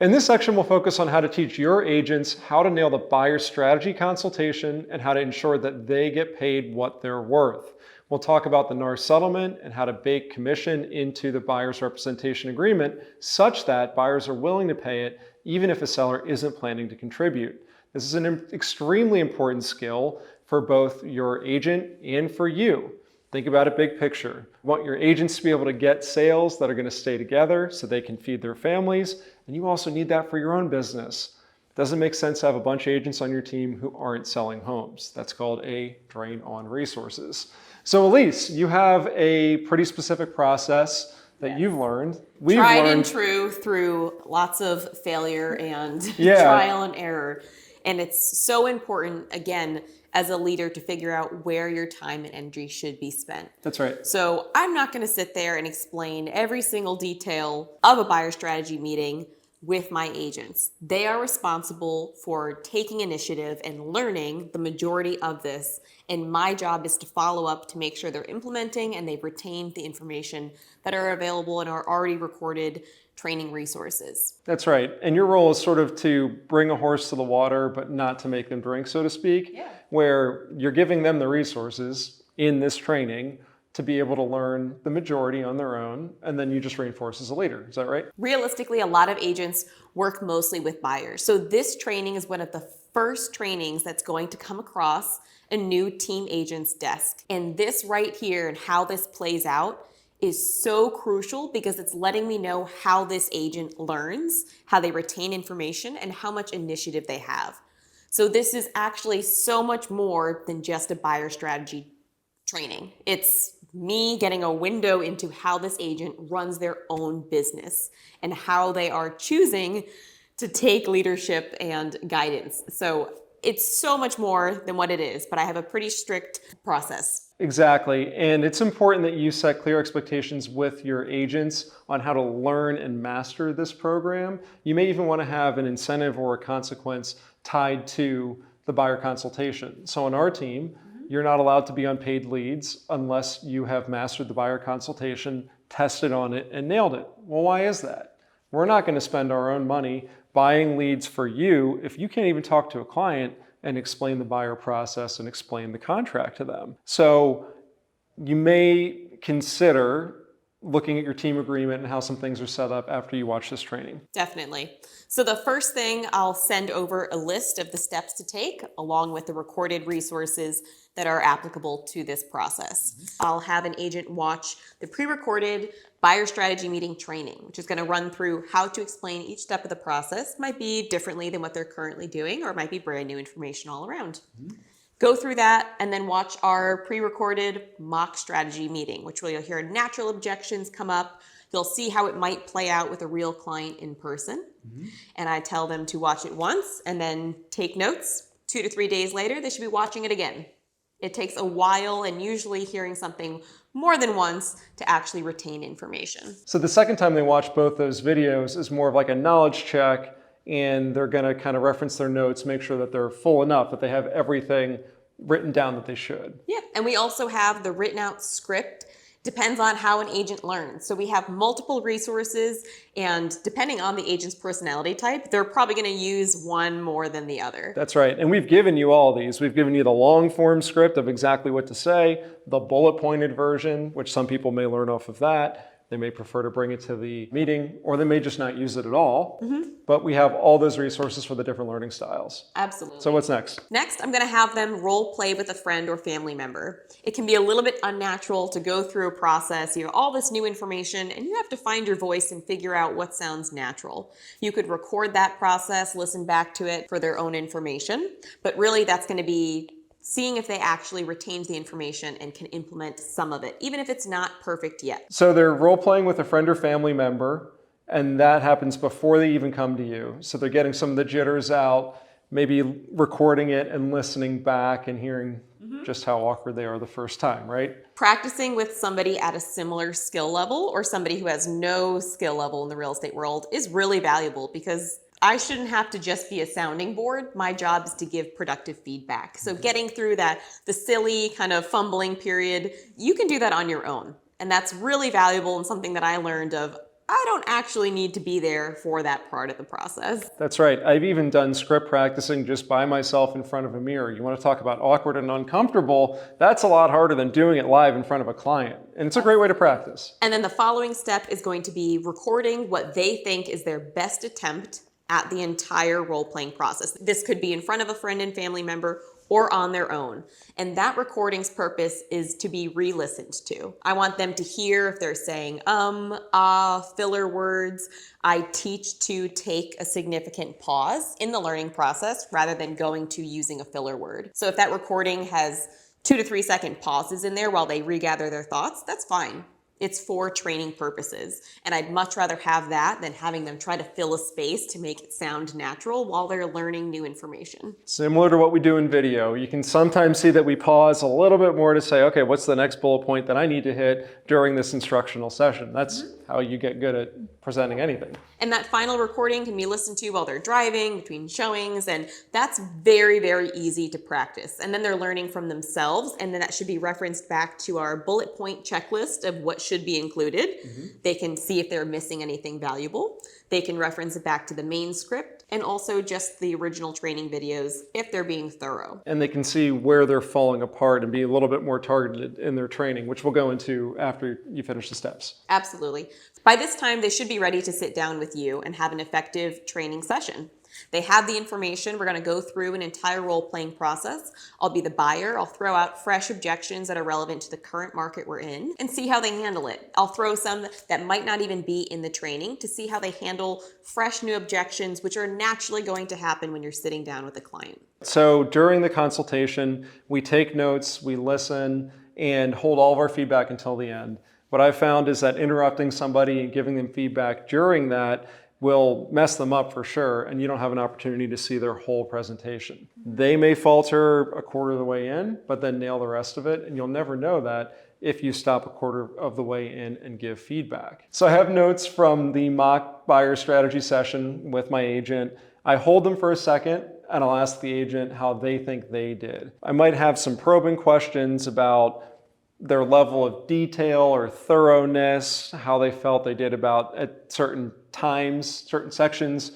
In this section, we'll focus on how to teach your agents how to nail the buyer strategy consultation and how to ensure that they get paid what they're worth. We'll talk about the NAR settlement and how to bake commission into the buyer's representation agreement such that buyers are willing to pay it even if a seller isn't planning to contribute. This is an extremely important skill for both your agent and for you. Think about it big picture. You want your agents to be able to get sales that are going to stay together so they can feed their families, and you also need that for your own business. It doesn't make sense to have a bunch of agents on your team who aren't selling homes. That's called a drain on resources. So Elise, you have a pretty specific process that you've learned. We've tried and true through lots of failure and trial and error. And it's so important, again, as a leader to figure out where your time and energy should be spent. That's right. So I'm not going to sit there and explain every single detail of a buyer strategy meeting with my agents. They are responsible for taking initiative and learning the majority of this. And my job is to follow up to make sure they're implementing and they've retained the information that are available in our already recorded training resources. That's right. And your role is sort of to bring a horse to the water, but not to make them drink, so to speak, where you're giving them the resources in this training to be able to learn the majority on their own, and then you just reinforce as a leader. Is that right? Realistically, a lot of agents work mostly with buyers. So this training is one of the first trainings that's going to come across a new team agent's desk. And this right here and how this plays out is so crucial because it's letting me know how this agent learns, how they retain information, and how much initiative they have. So this is actually so much more than just a buyer strategy training. It's me getting a window into how this agent runs their own business and how they are choosing to take leadership and guidance. So it's so much more than what it is, but I have a pretty strict process. Exactly. And it's important that you set clear expectations with your agents on how to learn and master this program. You may even want to have an incentive or a consequence tied to the buyer consultation. So on our team, you're not allowed to be on paid leads unless you have mastered the buyer consultation, tested on it, and nailed it. Well, why is that? We're not going to spend our own money buying leads for you if you can't even talk to a client and explain the buyer process and explain the contract to them. So you may consider looking at your team agreement and how some things are set up after you watch this training. Definitely. So the first thing, I'll send over a list of the steps to take along with the recorded resources that are applicable to this process. I'll have an agent watch the pre-recorded buyer strategy meeting training, which is going to run through how to explain each step of the process. Might be differently than what they're currently doing, or it might be brand new information all around. Go through that and then watch our pre-recorded mock strategy meeting, which you'll hear natural objections come up. You'll see how it might play out with a real client in person. And I tell them to watch it once and then take notes. 2 to 3 days later, they should be watching it again. It takes a while and usually hearing something more than once to actually retain information. So the second time they watch both those videos is more of like a knowledge check, and they're going to kind of reference their notes, make sure that they're full enough, that they have everything written down that they should. Yeah, and we also have the written out script. Depends on how an agent learns. So we have multiple resources, and depending on the agent's personality type, they're probably going to use one more than the other. That's right. And we've given you all these. We've given you the long form script of exactly what to say, the bullet pointed version, which some people may learn off of that. They may prefer to bring it to the meeting, or they may just not use it at all. But we have all those resources for the different learning styles. Absolutely. So what's next? Next, I'm going to have them role play with a friend or family member. It can be a little bit unnatural to go through a process. You have all this new information, and you have to find your voice and figure out what sounds natural. You could record that process, listen back to it for their own information. But really, that's going to be seeing if they actually retained the information and can implement some of it, even if it's not perfect yet. So they're role playing with a friend or family member, and that happens before they even come to you. So they're getting some of the jitters out, maybe recording it and listening back and hearing just how awkward they are the first time, right? Practicing with somebody at a similar skill level or somebody who has no skill level in the real estate world is really valuable, because I shouldn't have to just be a sounding board. My job is to give productive feedback. So getting through that, the silly kind of fumbling period, you can do that on your own. And that's really valuable and something that I learned of, I don't actually need to be there for that part of the process. That's right. I've even done script practicing just by myself in front of a mirror. You want to talk about awkward and uncomfortable, that's a lot harder than doing it live in front of a client. And it's a great way to practice. And then the following step is going to be recording what they think is their best attempt at the entire role-playing process. This could be in front of a friend and family member or on their own. And that recording's purpose is to be re-listened to. I want them to hear if they're saying filler words. I teach to take a significant pause in the learning process rather than going to using a filler word. So if that recording has 2 to 3 second pauses in there while they regather their thoughts, that's fine. It's for training purposes. And I'd much rather have that than having them try to fill a space to make it sound natural while they're learning new information. Similar to what we do in video, you can sometimes see that we pause a little bit more to say, okay, what's the next bullet point that I need to hit during this instructional session? That's how you get good at presenting anything. And that final recording can be listened to while they're driving, between showings, and that's very, very easy to practice. And then they're learning from themselves, and then that should be referenced back to our bullet point checklist of what should be included. They can see if they're missing anything valuable. They can reference it back to the main script, and also just the original training videos if they're being thorough. And they can see where they're falling apart and be a little bit more targeted in their training, which we'll go into after you finish the steps. Absolutely. By this time, they should be ready to sit down with you and have an effective training session. They have the information. We're going to go through an entire role-playing process. I'll be the buyer. I'll throw out fresh objections that are relevant to the current market we're in and see how they handle it. I'll throw some that might not even be in the training to see how they handle fresh new objections, which are naturally going to happen when you're sitting down with a client. So during the consultation, we take notes, we listen, and hold all of our feedback until the end. What I've found is that interrupting somebody and giving them feedback during that will mess them up for sure, and you don't have an opportunity to see their whole presentation. They may falter a quarter of the way in, but then nail the rest of it, and you'll never know that if you stop a quarter of the way in and give feedback. So I have notes from the mock buyer strategy session with my agent. I hold them for a second, and I'll ask the agent how they think they did. I might have some probing questions about their level of detail or thoroughness, how they felt they did about at certain times, certain sections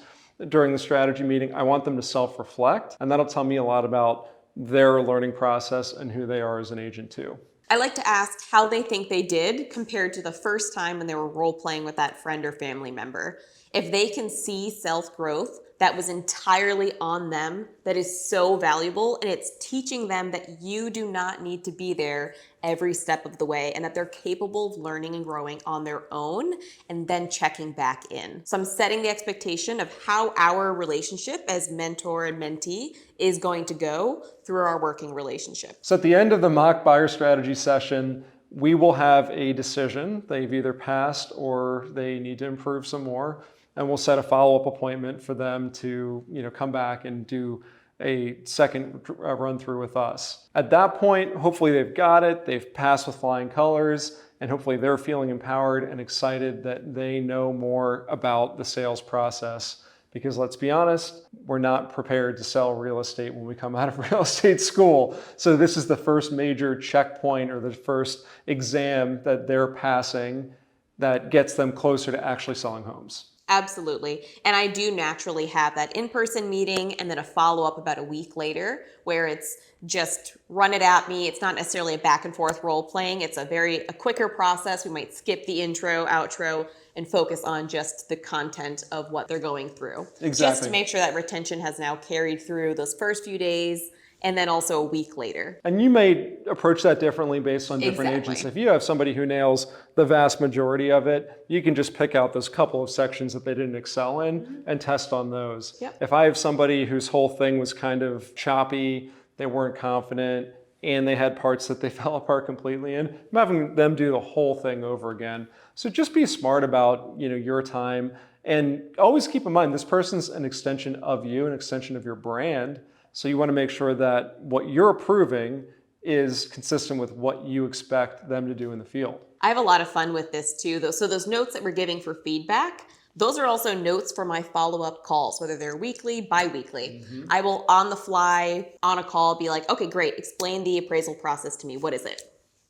during the strategy meeting. I want them to self-reflect, and that'll tell me a lot about their learning process and who they are as an agent too. I like to ask how they think they did compared to the first time when they were role-playing with that friend or family member. If they can see self-growth that was entirely on them, that is so valuable, and it's teaching them that you do not need to be there every step of the way and that they're capable of learning and growing on their own and then checking back in. So I'm setting the expectation of how our relationship as mentor and mentee is going to go through our working relationship. So at the end of the mock buyer strategy session, we will have a decision. They've either passed or they need to improve some more. And we'll set a follow-up appointment for them to, come back and do a second run through with us. At that point, hopefully they've got it, they've passed with flying colors, and hopefully they're feeling empowered and excited that they know more about the sales process. Because let's be honest, we're not prepared to sell real estate when we come out of real estate school. So this is the first major checkpoint or the first exam that they're passing that gets them closer to actually selling homes. Absolutely. And I do naturally have that in-person meeting and then a follow-up about a week later where it's just run it at me. It's not necessarily a back and forth role playing. It's a quicker process. We might skip the intro, outro, and focus on just the content of what they're going through. Exactly. Just to make sure that retention has now carried through those first few days and then also a week later. And you may approach that differently based on different agents. If you have somebody who nails the vast majority of it, you can just pick out those couple of sections that they didn't excel in and test on those. Yep. If I have somebody whose whole thing was kind of choppy, they weren't confident, and they had parts that they fell apart completely in, I'm having them do the whole thing over again. So just be smart about your time, and always keep in mind this person's an extension of you, an extension of your brand. So you want to make sure that what you're approving is consistent with what you expect them to do in the field. I have a lot of fun with this too, though. So those notes that we're giving for feedback, those are also notes for my follow-up calls, whether they're weekly, bi-weekly. I will on the fly, on a call, be like, okay, great, explain the appraisal process to me. What is it?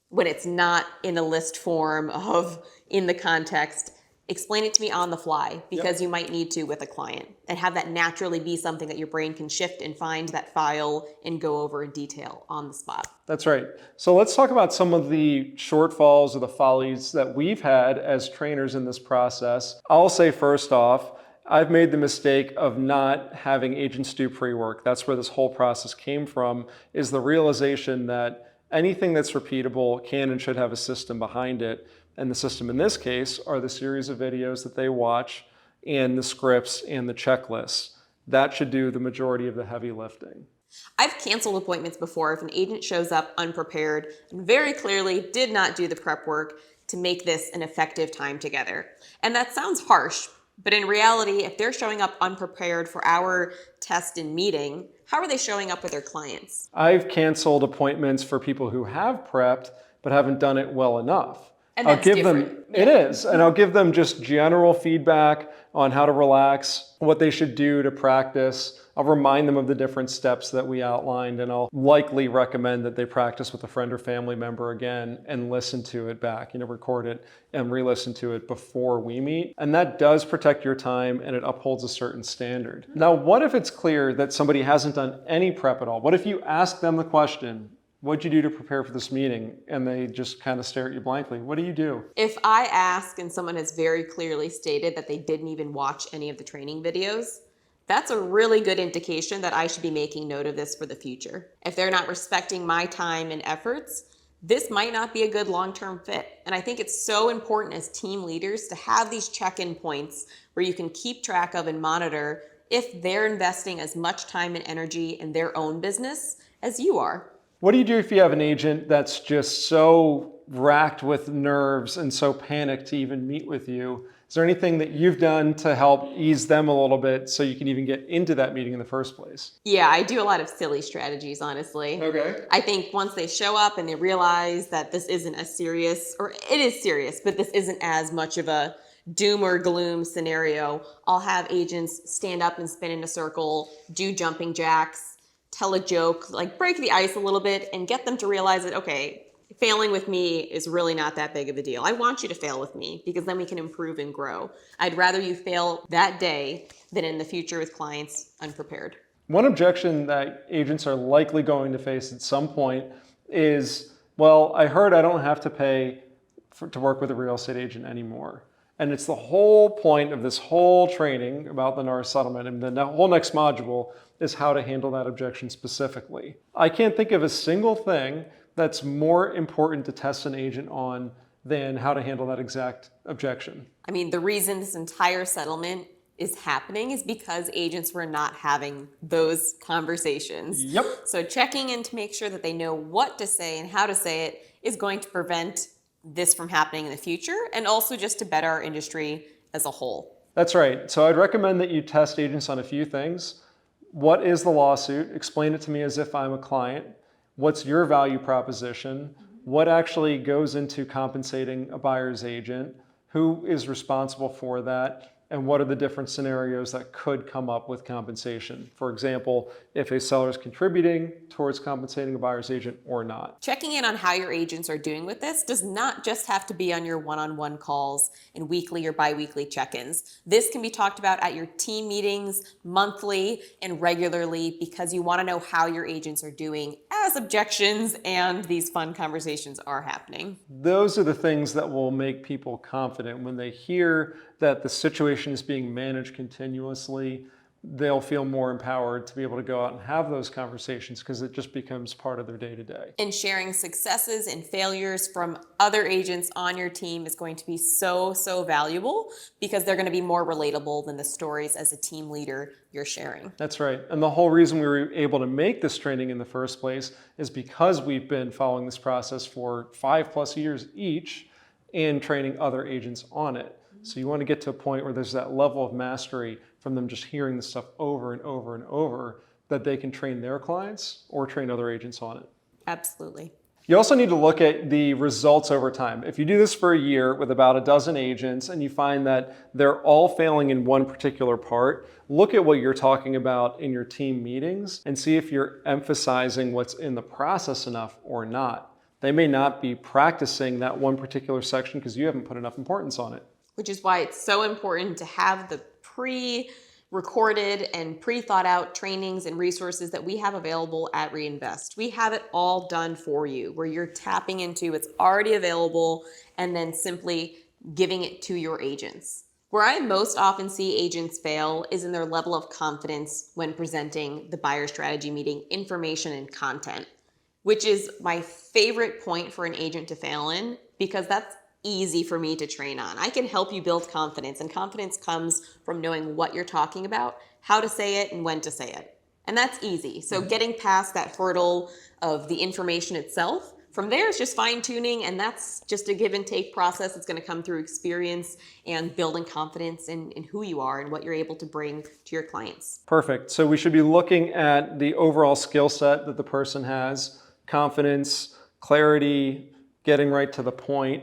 When it's not in a list form of in the context, Explain it to me on the fly because you might need to with a client, and have that naturally be something that your brain can shift and find that file and go over in detail on the spot. That's right. So let's talk about some of the shortfalls or the follies that we've had as trainers in this process. I'll say first off, I've made the mistake of not having agents do pre-work. That's where this whole process came from, is the realization that anything that's repeatable can and should have a system behind it. And the system in this case are the series of videos that they watch and the scripts and the checklists. That should do the majority of the heavy lifting. I've canceled appointments before if an agent shows up unprepared and very clearly did not do the prep work to make this an effective time together. And that sounds harsh, but in reality, if they're showing up unprepared for our test and meeting, how are they showing up with their clients? I've canceled appointments for people who have prepped but haven't done it well enough. And that's different. It is, and I'll give them just general feedback on how to relax, what they should do to practice. I'll remind them of the different steps that we outlined, and I'll likely recommend that they practice with a friend or family member again and listen to it back, record it and re-listen to it before we meet. And that does protect your time and it upholds a certain standard. Now, what if it's clear that somebody hasn't done any prep at all? What if you ask them the question, what'd you do to prepare for this meeting? And they just kind of stare at you blankly. What do you do? If I ask and someone has very clearly stated that they didn't even watch any of the training videos, that's a really good indication that I should be making note of this for the future. If they're not respecting my time and efforts, this might not be a good long-term fit. And I think it's so important as team leaders to have these check-in points where you can keep track of and monitor if they're investing as much time and energy in their own business as you are. What do you do if you have an agent that's just so racked with nerves and so panicked to even meet with you? Is there anything that you've done to help ease them a little bit so you can even get into that meeting in the first place? Yeah, I do a lot of silly strategies, honestly. Okay. I think once they show up and they realize that this isn't as serious, or it is serious, but this isn't as much of a doom or gloom scenario, I'll have agents stand up and spin in a circle, do jumping jacks, tell a joke, like break the ice a little bit and get them to realize that, okay, failing with me is really not that big of a deal. I want you to fail with me because then we can improve and grow. I'd rather you fail that day than in the future with clients unprepared. One objection that agents are likely going to face at some point is, well, I heard I don't have to pay to work with a real estate agent anymore. And it's the whole point of this whole training about the NAR settlement, and the whole next module is how to handle that objection specifically. I can't think of a single thing that's more important to test an agent on than how to handle that exact objection. I mean, the reason this entire settlement is happening is because agents were not having those conversations. Yep. So checking in to make sure that they know what to say and how to say it is going to prevent this from happening in the future, and also just to better our industry as a whole. That's right. So I'd recommend that you test agents on a few things. What is the lawsuit? Explain it to me as if I'm a client. What's your value proposition? What actually goes into compensating a buyer's agent? Who is responsible for that? And what are the different scenarios that could come up with compensation? For example, if a seller is contributing towards compensating a buyer's agent or not. Checking in on how your agents are doing with this does not just have to be on your one-on-one calls and weekly or bi-weekly check-ins. This can be talked about at your team meetings monthly and regularly because you want to know how your agents are doing as objections and these fun conversations are happening. Those are the things that will make people confident when they hear that the situation is being managed continuously. They'll feel more empowered to be able to go out and have those conversations because it just becomes part of their day-to-day. And sharing successes and failures from other agents on your team is going to be so, so valuable because they're going to be more relatable than the stories as a team leader you're sharing. That's right. And the whole reason we were able to make this training in the first place is because we've been following this process for 5+ years each and training other agents on it. So you want to get to a point where there's that level of mastery from them just hearing this stuff over and over and over that they can train their clients or train other agents on it. Absolutely. You also need to look at the results over time. If you do this for a year with about a dozen agents and you find that they're all failing in one particular part, look at what you're talking about in your team meetings and see if you're emphasizing what's in the process enough or not. They may not be practicing that one particular section because you haven't put enough importance on it. which is why it's so important to have the pre-recorded and pre-thought out trainings and resources that we have available at Reinvest. We have it all done for you, where you're tapping into what's already available and then simply giving it to your agents. Where I most often see agents fail is in their level of confidence when presenting the buyer strategy meeting information and content, which is my favorite point for an agent to fail in, because that's easy for me to train on. I can help you build confidence, and confidence comes from knowing what you're talking about, how to say it, and when to say it. And that's easy. So getting past that hurdle of the information itself, from there it's just fine tuning, and that's just a give and take process. It's going to come through experience and building confidence in who you are and what you're able to bring to your clients. Perfect. So we should be looking at the overall skill set that the person has, confidence, clarity, getting right to the point,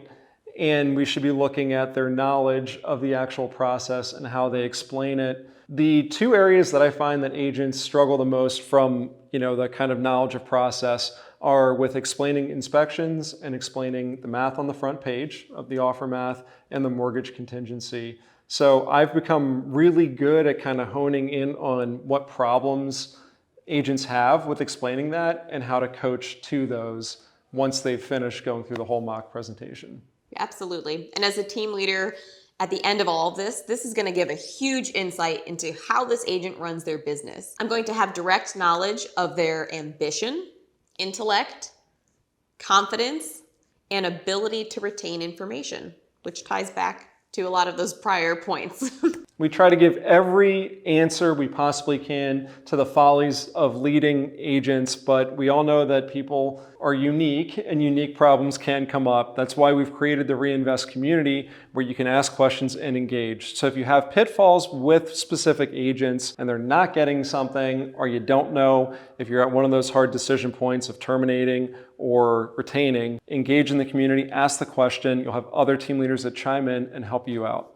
and we should be looking at their knowledge of the actual process and how they explain it. The two areas that I find that agents struggle the most from, the kind of knowledge of process are with explaining inspections and explaining the math on the front page of the offer math and the mortgage contingency. So I've become really good at kind of honing in on what problems agents have with explaining that and how to coach to those once they've finished going through the whole mock presentation. Absolutely. And as a team leader, at the end of all of this is going to give a huge insight into how this agent runs their business. I'm going to have direct knowledge of their ambition, intellect, confidence, and ability to retain information, which ties back to a lot of those prior points. We try to give every answer we possibly can to the follies of leading agents, but we all know that people are unique and unique problems can come up. That's why we've created the Reinvest community where you can ask questions and engage. So if you have pitfalls with specific agents and they're not getting something, or you don't know if you're at one of those hard decision points of terminating or retaining, engage in the community, ask the question. You'll have other team leaders that chime in and help you out.